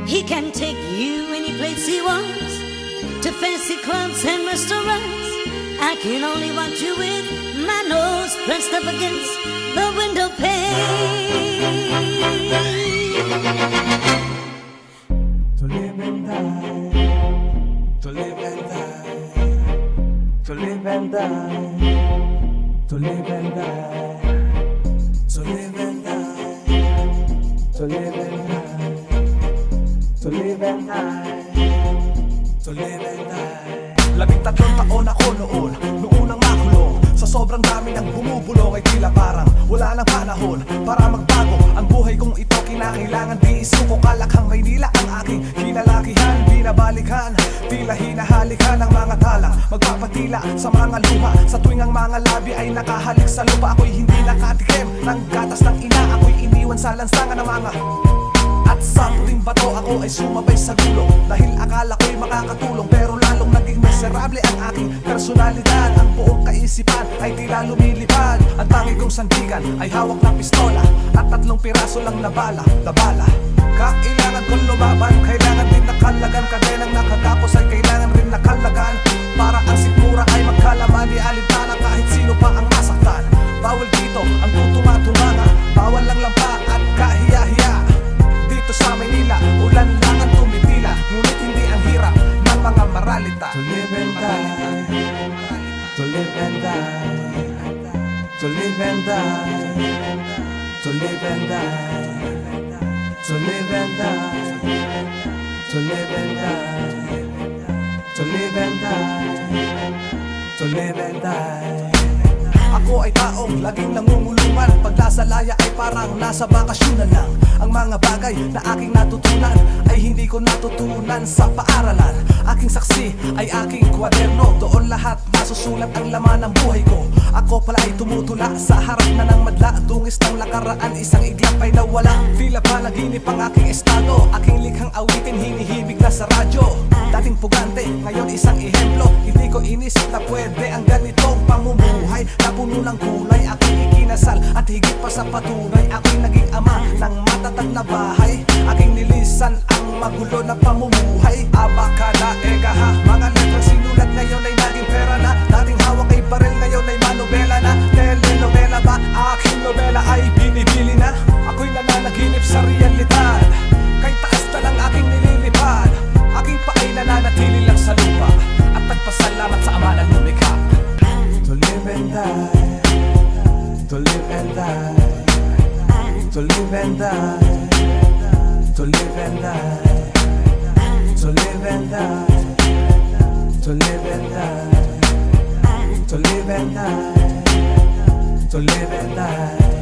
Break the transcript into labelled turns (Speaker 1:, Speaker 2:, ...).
Speaker 1: He can take you any place he wants, to fancy clubs and restaurants. I can only watch you with my nose pressed up against the window pane.
Speaker 2: To live and die, to live and die, to live and die, to live and die, to live and die, to live and die, to live and die, to live and die. 13 taon ako noon unang makulong. Sa sobrang dami ng bumubulong ay tila parang wala nang panahon para magbago. Ang buhay kong ito kinakailangan di isuko. Kalakhang Maynila ang aking kinalakihan. Binabalikan, tila hinahalikan ng mga tala. Magpapatila sa mga luha sa tuwing ang mga labi ay nakahalik sa lupa. Ako'y hindi nakatikim ng gatas ng ina. Ako'y iniwan sa lansangan ng mga at sa puting bato ako ay sumabay sa gulong. Dahil akala ko'y makakatulong, pero lalong naging miserable ang aking personalidad. Ang buong kaisipan ay tila lumilipad. Ang tangi kong sandigan ay hawak na pistola at 3 piraso lang na bala. Kailangan kong lumaban, kailangan din nakalagan. Kadenang nakagapos ay kailangan rin nakalagan. Para ang sikmura ay magkalaman, di alintana kahit sino pa ang masaktan. Bawal dito ang tutunga-tunganga, bawal lang lampa at kahiya-hiya. Dito sa Maynila, ulan lang ang tumitila, ngunit hindi ang hirap ng mga maralita. To live and die, to live and die, to live and die, to live and die, to live and die, to live and die, to live and die, to live and die. Ako ay taong laging nangungulungan. Pag nasa laya ay parang nasa bakasyon na lang. Ang mga bagay na aking natutunan ay hindi ko natutunan sa paaralan. Aking saksi ay aking kwaderno. Doon lahat masusulat ang laman ng buhay ko. Ako pala ay tumutula sa harap na ng madla. Dungis ng lakaraan, isang iglap ay nawala. Tila panaginip ang aking estado. Aking likhang awitin, hinihibig na sa radyo. Dating pugante, ngayon isang ehemplo. Hindi ko inisip na pwede ang ganitong pamumuhay na puno ng kulay. Aking ikinasal at higit pa sa patunay, ako'y naging ama ng matatag na bahay. Aking nilisan ang magulo na pamumuhay. Abakala, ha, mga letrang sinulat ngayon ay naging pera na. Dating hawak ay baril, ngayon ay manobela na. Telenovela ba? Aking nobela ay binibili na. Ako'y nananaginip sa realidad. Kay taas na lang aking nililipad. Aking paay nananatili lang sa lupa. At nagpasalamat sa ama ng lumikha. To live and die, to live and die, to live and die, to live and die, to live and die, to live and die, to live and die, to live and die.